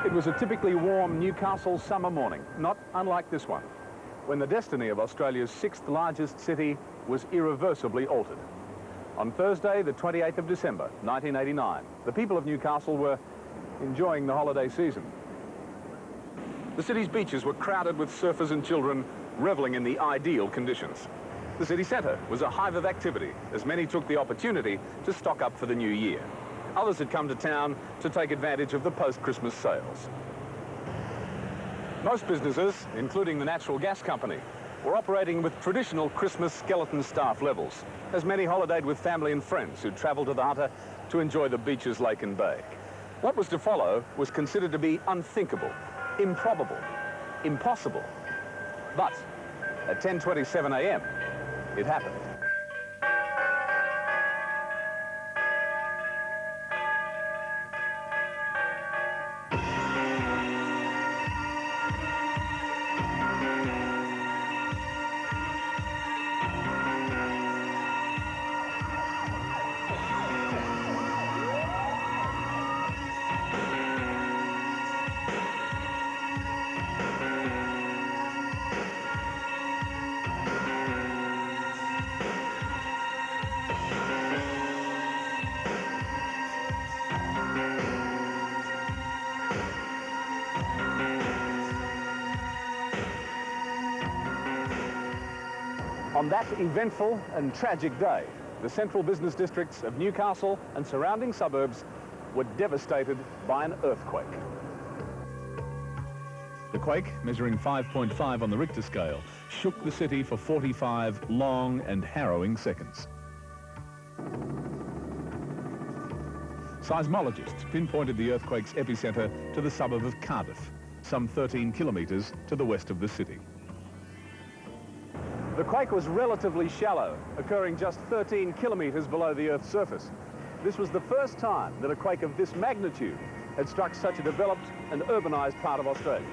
It was a typically warm Newcastle summer morning, not unlike this one, when the destiny of Australia's sixth largest city was irreversibly altered. On Thursday, the 28th of December, 1989, the people of Newcastle were enjoying the holiday season. The city's beaches were crowded with surfers and children reveling in the ideal conditions. The city centre was a hive of activity, as many took the opportunity to stock up for the new year. Others had come to town to take advantage of the post-Christmas sales. Most businesses, including the natural gas company, were operating with traditional Christmas skeleton staff levels, as many holidayed with family and friends who travelled to the Hunter to enjoy the beaches, lake and bay. What was to follow was considered to be unthinkable, improbable, impossible. But at 10:27 a.m, it happened. On that eventful and tragic day, the central business districts of Newcastle and surrounding suburbs were devastated by an earthquake. The quake, measuring 5.5 on the Richter scale, shook the city for 45 long and harrowing seconds. Seismologists pinpointed the earthquake's epicenter to the suburb of Cardiff, some 13 kilometres to the west of the city. The quake was relatively shallow, occurring just 13 kilometres below the Earth's surface. This was the first time that a quake of this magnitude had struck such a developed and urbanised part of Australia.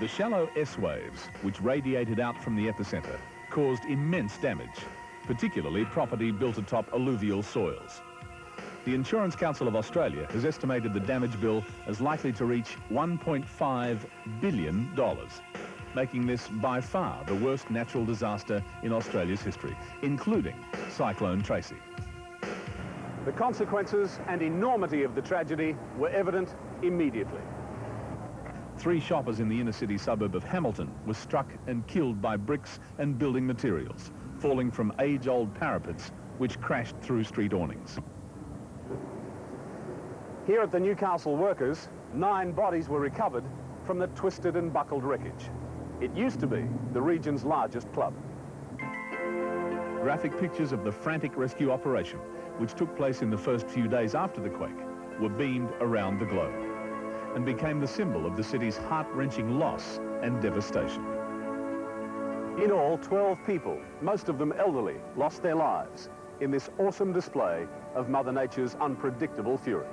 The shallow S waves, which radiated out from the epicentre, caused immense damage, particularly property built atop alluvial soils. The Insurance Council of Australia has estimated the damage bill as likely to reach $1.5 billion. Making this by far the worst natural disaster in Australia's history, including Cyclone Tracy. The consequences and enormity of the tragedy were evident immediately. 3 shoppers in the inner city suburb of Hamilton were struck and killed by bricks and building materials, falling from age-old parapets which crashed through street awnings. Here at the Newcastle Workers, 9 bodies were recovered from the twisted and buckled wreckage. It used to be the region's largest club. Graphic pictures of the frantic rescue operation, which took place in the first few days after the quake, were beamed around the globe and became the symbol of the city's heart-wrenching loss and devastation. In all, 12 people, most of them elderly, lost their lives in this awesome display of Mother Nature's unpredictable fury.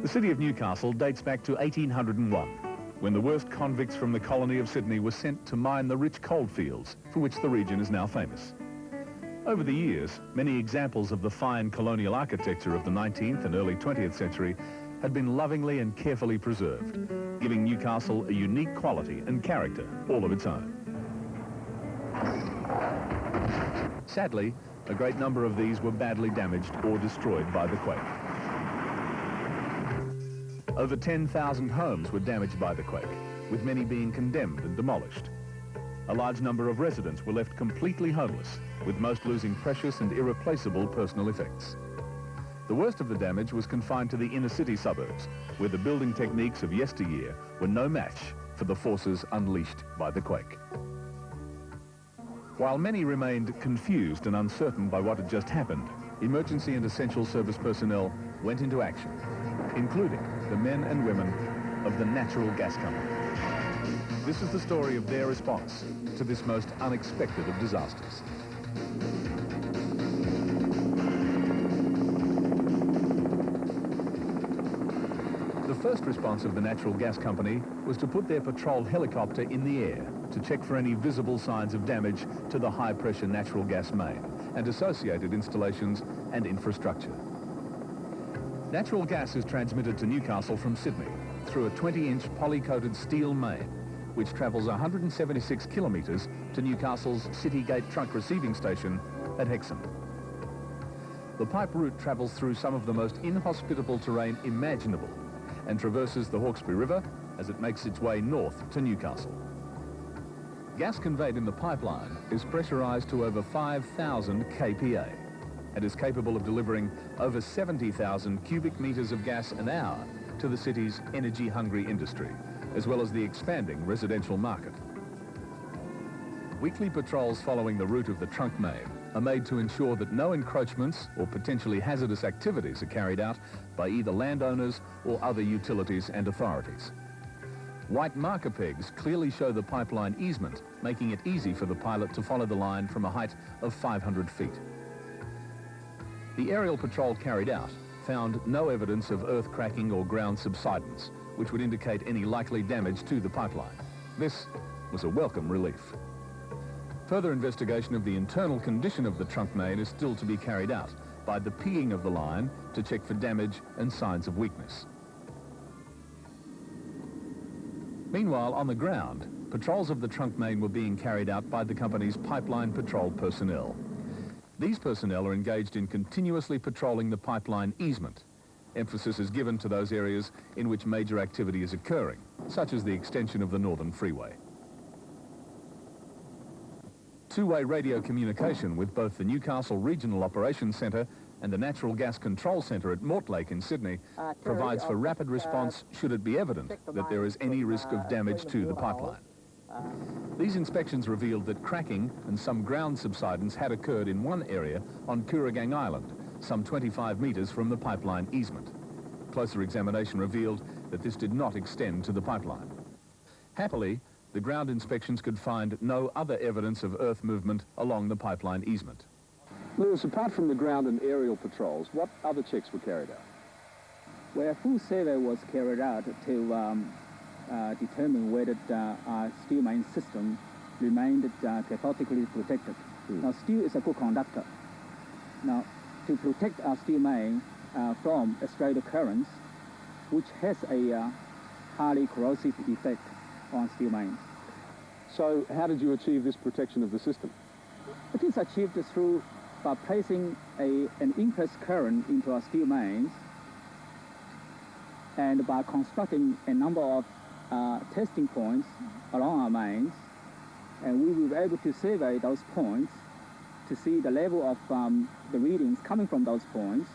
The city of Newcastle dates back to 1801, when the worst convicts from the colony of Sydney were sent to mine the rich coalfields for which the region is now famous. Over the years, many examples of the fine colonial architecture of the 19th and early 20th century had been lovingly and carefully preserved, giving Newcastle a unique quality and character all of its own. Sadly, a great number of these were badly damaged or destroyed by the quake. Over 10,000 homes were damaged by the quake, with many being condemned and demolished. A large number of residents were left completely homeless, with most losing precious and irreplaceable personal effects. The worst of the damage was confined to the inner city suburbs, where the building techniques of yesteryear were no match for the forces unleashed by the quake. While many remained confused and uncertain by what had just happened, emergency and essential service personnel went into action, including the men and women of the Natural Gas Company. This is the story of their response to this most unexpected of disasters. The first response of the natural gas company was to put their patrol helicopter in the air to check for any visible signs of damage to the high-pressure natural gas main and associated installations and infrastructure. Natural gas is transmitted to Newcastle from Sydney through a 20-inch poly-coated steel main, which travels 176 kilometres to Newcastle's City Gate trunk receiving station at Hexham. The pipe route travels through some of the most inhospitable terrain imaginable and traverses the Hawkesbury River as it makes its way north to Newcastle. Gas conveyed in the pipeline is pressurised to over 5,000 kPa and is capable of delivering over 70,000 cubic metres of gas an hour to the city's energy-hungry industry, as well as the expanding residential market. Weekly patrols following the route of the trunk main are made to ensure that no encroachments or potentially hazardous activities are carried out by either landowners or other utilities and authorities. White marker pegs clearly show the pipeline easement, making it easy for the pilot to follow the line from a height of 500 feet. The aerial patrol carried out found no evidence of earth cracking or ground subsidence, which would indicate any likely damage to the pipeline. This was a welcome relief. Further investigation of the internal condition of the trunk main is still to be carried out by the peeing of the line to check for damage and signs of weakness. Meanwhile, on the ground, patrols of the trunk main were being carried out by the company's pipeline patrol personnel. These personnel are engaged in continuously patrolling the pipeline easement. Emphasis is given to those areas in which major activity is occurring, such as the extension of the Northern Freeway. Two-way radio communication with both the Newcastle Regional Operations Centre and the Natural Gas Control Centre at Mortlake in Sydney provides for rapid response should it be evident that there is any risk of damage to the pipeline. These inspections revealed that cracking and some ground subsidence had occurred in one area on Kooragang Island, some 25 metres from the pipeline easement. Closer examination revealed that this did not extend to the pipeline. Happily, the ground inspections could find no other evidence of earth movement along the pipeline easement. Lewis, apart from the ground and aerial patrols, what other checks were carried out? Well, a full survey was carried out to determine whether the steel main system remained cathodically protected. Now, steel is a good conductor. Now, to protect our steel main from striatal currents, which has a highly corrosive effect on steel mains. So how did you achieve this protection of the system? It is achieved through by placing an increased current into our steel mains and by constructing a number of testing points along our mains, and we will be able to survey those points to see the level of the readings coming from those points,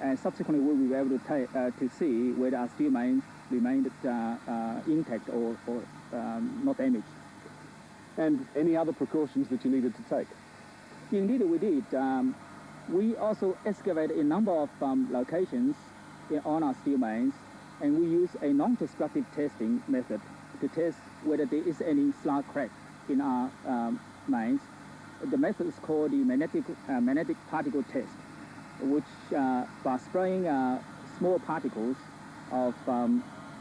and subsequently we will be able to see whether our steel mains remained intact or not damaged. And any other precautions that you needed to take? Indeed, we did. We also excavated a number of locations on our steel mains, and we use a non-destructive testing method to test whether there is any slight crack in our mains. The method is called the magnetic particle test, which by spraying small particles of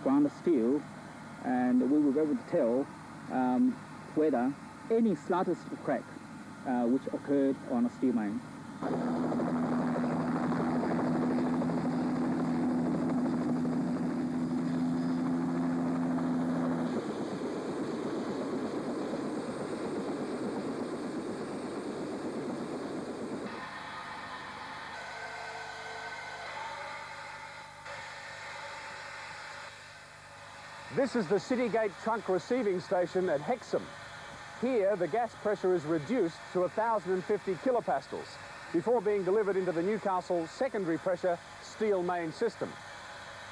ground steel, and we will be able to tell whether any slightest crack which occurred on a steel main. This is the City Gate trunk receiving station at Hexham. Here, the gas pressure is reduced to 1,050 kilopascals before being delivered into the Newcastle secondary pressure steel main system.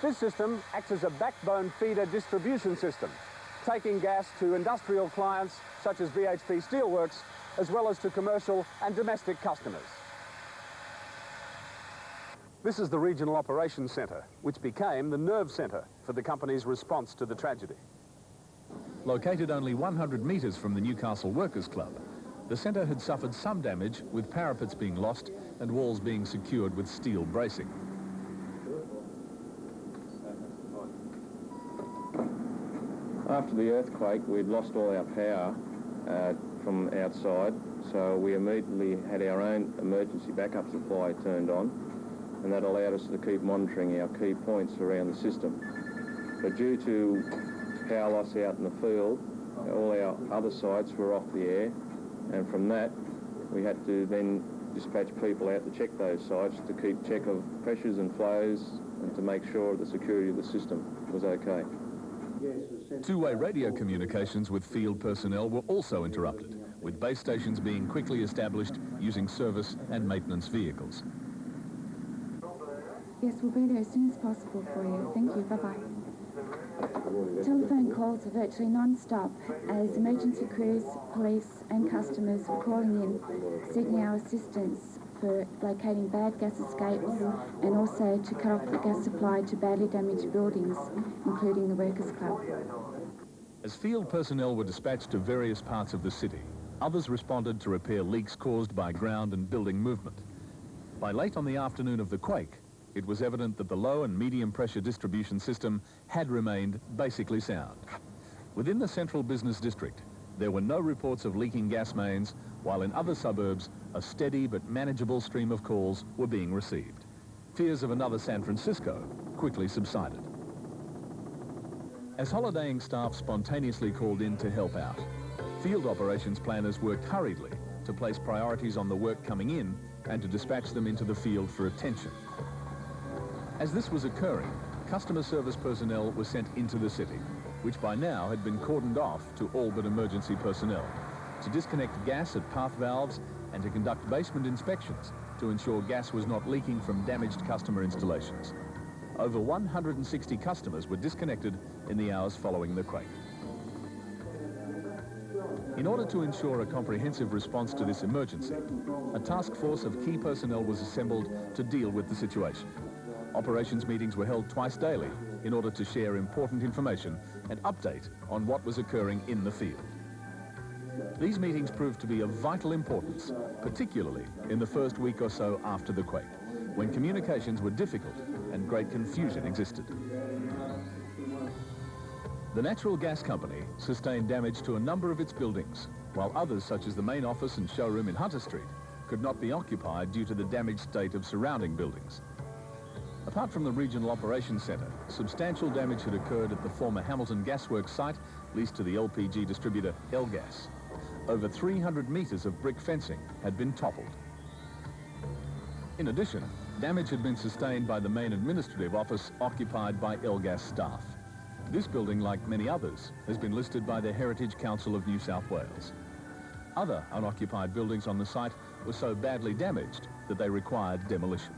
This system acts as a backbone feeder distribution system, taking gas to industrial clients such as BHP Steelworks, as well as to commercial and domestic customers. This is the Regional Operations Centre, which became the nerve centre for the company's response to the tragedy. Located only 100 metres from the Newcastle Workers' Club, the centre had suffered some damage, with parapets being lost and walls being secured with steel bracing. After the earthquake, we'd lost all our power from outside, so we immediately had our own emergency backup supply turned on, and that allowed us to keep monitoring our key points around the system. But due to power loss out in the field, all our other sites were off the air, and from that we had to then dispatch people out to check those sites to keep check of pressures and flows and to make sure the security of the system was okay. Two-way radio communications with field personnel were also interrupted, with base stations being quickly established using service and maintenance vehicles. Yes, we'll be there as soon as possible for you. Thank you. Bye-bye. Telephone calls are virtually non-stop as emergency crews, police and customers were calling in, seeking our assistance for locating bad gas escapes and also to cut off the gas supply to badly damaged buildings, including the Workers' Club. As field personnel were dispatched to various parts of the city, others responded to repair leaks caused by ground and building movement. By late on the afternoon of the quake, it was evident that the low and medium pressure distribution system had remained basically sound. Within the central business district, there were no reports of leaking gas mains, while in other suburbs, a steady but manageable stream of calls were being received. Fears of another San Francisco quickly subsided. As holidaying staff spontaneously called in to help out, field operations planners worked hurriedly to place priorities on the work coming in and to dispatch them into the field for attention. As this was occurring, customer service personnel were sent into the city, which by now had been cordoned off to all but emergency personnel, to disconnect gas at path valves and to conduct basement inspections to ensure gas was not leaking from damaged customer installations. Over 160 customers were disconnected in the hours following the quake. In order to ensure a comprehensive response to this emergency, a task force of key personnel was assembled to deal with the situation. Operations meetings were held twice daily in order to share important information and update on what was occurring in the field. These meetings proved to be of vital importance, particularly in the first week or so after the quake, when communications were difficult and great confusion existed. The natural gas company sustained damage to a number of its buildings, while others, such as the main office and showroom in Hunter Street, could not be occupied due to the damaged state of surrounding buildings. Apart from the Regional Operations Centre, substantial damage had occurred at the former Hamilton Gasworks site leased to the LPG distributor Elgas. Over 300 metres of brick fencing had been toppled. In addition, damage had been sustained by the main administrative office occupied by Elgas staff. This building, like many others, has been listed by the Heritage Council of New South Wales. Other unoccupied buildings on the site were so badly damaged that they required demolition.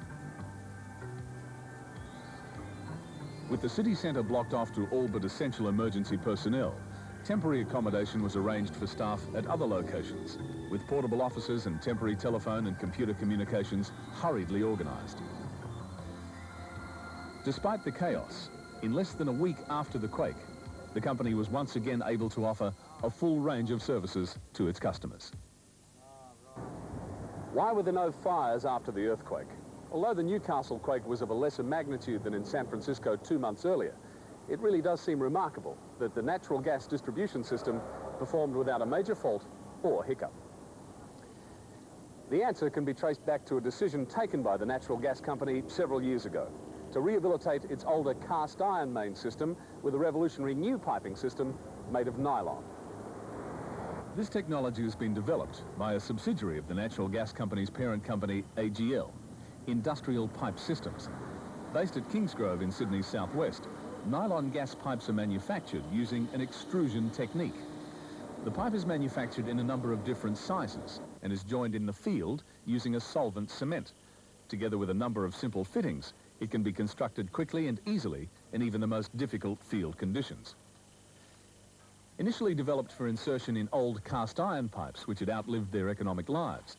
With the city centre blocked off to all but essential emergency personnel, temporary accommodation was arranged for staff at other locations, with portable offices and temporary telephone and computer communications hurriedly organised. Despite the chaos, in less than a week after the quake, the company was once again able to offer a full range of services to its customers. Why were there no fires after the earthquake? Although the Newcastle quake was of a lesser magnitude than in San Francisco 2 months earlier, it really does seem remarkable that the natural gas distribution system performed without a major fault or hiccup. The answer can be traced back to a decision taken by the natural gas company several years ago to rehabilitate its older cast iron main system with a revolutionary new piping system made of nylon. This technology has been developed by a subsidiary of the natural gas company's parent company, AGL, Industrial Pipe Systems. Based at Kingsgrove in Sydney's southwest, nylon gas pipes are manufactured using an extrusion technique. The pipe is manufactured in a number of different sizes and is joined in the field using a solvent cement. Together with a number of simple fittings, it can be constructed quickly and easily in even the most difficult field conditions. Initially developed for insertion in old cast iron pipes which had outlived their economic lives,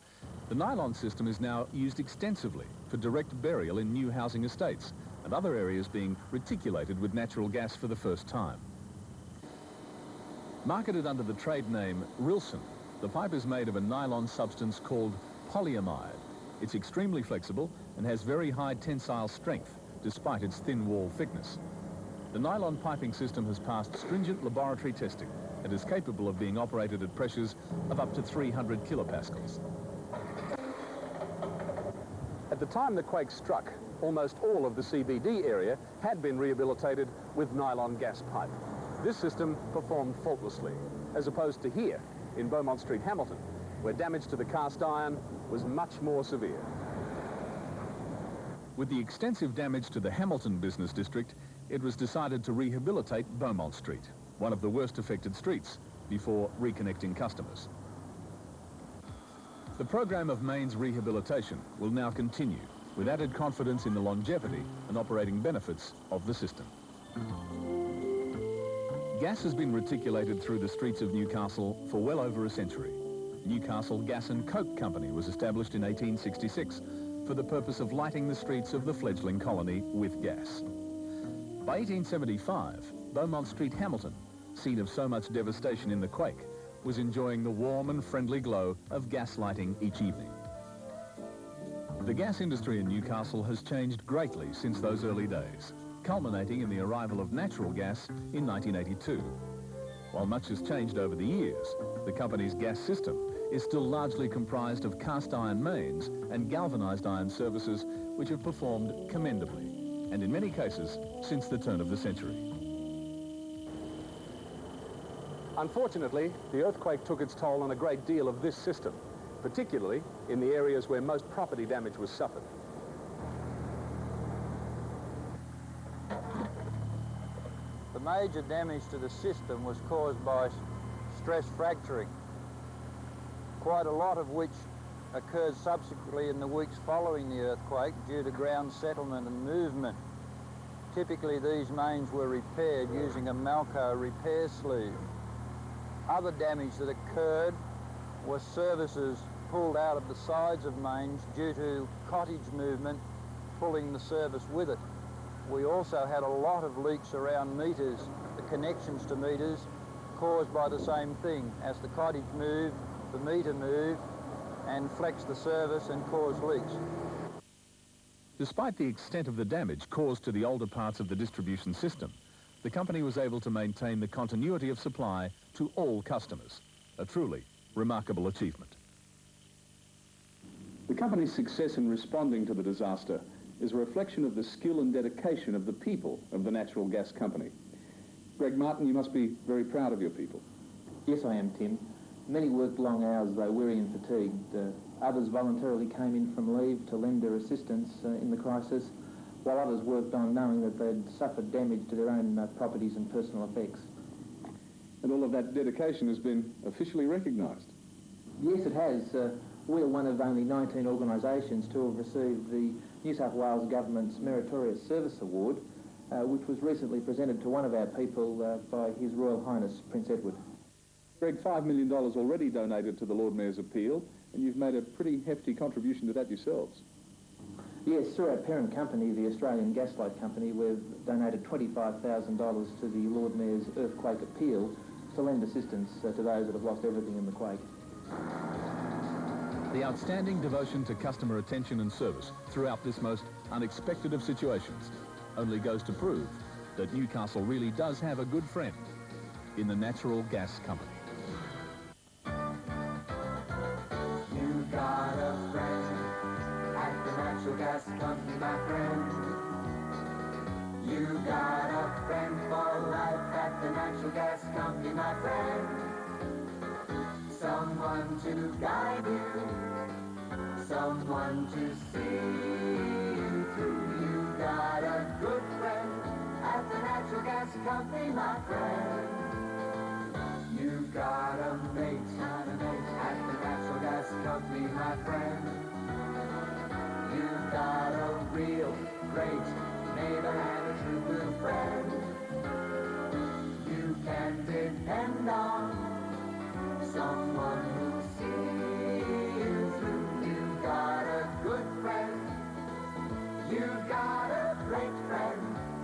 the nylon system is now used extensively for direct burial in new housing estates and other areas being reticulated with natural gas for the first time. Marketed under the trade name Rilson, the pipe is made of a nylon substance called polyamide. It's extremely flexible and has very high tensile strength, despite its thin wall thickness. The nylon piping system has passed stringent laboratory testing and is capable of being operated at pressures of up to 300 kilopascals. At the time the quake struck, almost all of the CBD area had been rehabilitated with nylon gas pipe. This system performed faultlessly, as opposed to here in Beaumont Street, Hamilton, where damage to the cast iron was much more severe. With the extensive damage to the Hamilton business district, it was decided to rehabilitate Beaumont Street, one of the worst affected streets, before reconnecting customers. The program of mains rehabilitation will now continue, with added confidence in the longevity and operating benefits of the system. Gas has been reticulated through the streets of Newcastle for well over a century. Newcastle Gas and Coke Company was established in 1866 for the purpose of lighting the streets of the fledgling colony with gas. By 1875, Beaumont Street, Hamilton, scene of so much devastation in the quake, was enjoying the warm and friendly glow of gas lighting each evening. The gas industry in Newcastle has changed greatly since those early days, culminating in the arrival of natural gas in 1982. While much has changed over the years, the company's gas system is still largely comprised of cast iron mains and galvanized iron services which have performed commendably, and in many cases since the turn of the century. Unfortunately, the earthquake took its toll on a great deal of this system, particularly in the areas where most property damage was suffered. The major damage to the system was caused by stress fracturing, quite a lot of which occurred subsequently in the weeks following the earthquake due to ground settlement and movement. Typically, these mains were repaired using a Malco repair sleeve. Other damage that occurred was services pulled out of the sides of mains due to cottage movement pulling the service with it. We also had a lot of leaks around meters, the connections to meters, caused by the same thing. As the cottage moved, the meter moved and flexed the service and caused leaks. Despite the extent of the damage caused to the older parts of the distribution system, the company was able to maintain the continuity of supply to all customers, a truly remarkable achievement. The company's success in responding to the disaster is a reflection of the skill and dedication of the people of the natural gas company. Greg Martin, you must be very proud of your people. Yes, I am, Tim. Many worked long hours, though weary and fatigued. Others voluntarily came in from leave to lend their assistance in the crisis, while others worked on knowing that they'd suffered damage to their own properties and personal effects. And all of that dedication has been officially recognised. Yes, it has. We are one of only 19 organisations to have received the New South Wales Government's Meritorious Service Award, which was recently presented to one of our people by His Royal Highness Prince Edward. Greg, $5 million already donated to the Lord Mayor's appeal, and you've made a pretty hefty contribution to that yourselves. Yes, through our parent company, the Australian Gaslight Company, we've donated $25,000 to the Lord Mayor's earthquake appeal to lend assistance to those that have lost everything in the quake. The outstanding devotion to customer attention and service throughout this most unexpected of situations only goes to prove that Newcastle really does have a good friend in the Natural Gas Company. You got a friend at the Natural Gas Company, my friend. You got a friend for life at the Natural Gas Company, my friend. Someone to guide you, someone to see you through. You got a good friend at the Natural Gas Company, my friend. You got a mate at the Natural Gas Company, my friend. You got a real great neighbor and a true blue friend. You can depend on someone who'll see you through. You got a good friend. You got a great friend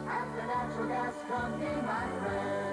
at the Natural Gas Company, my friend.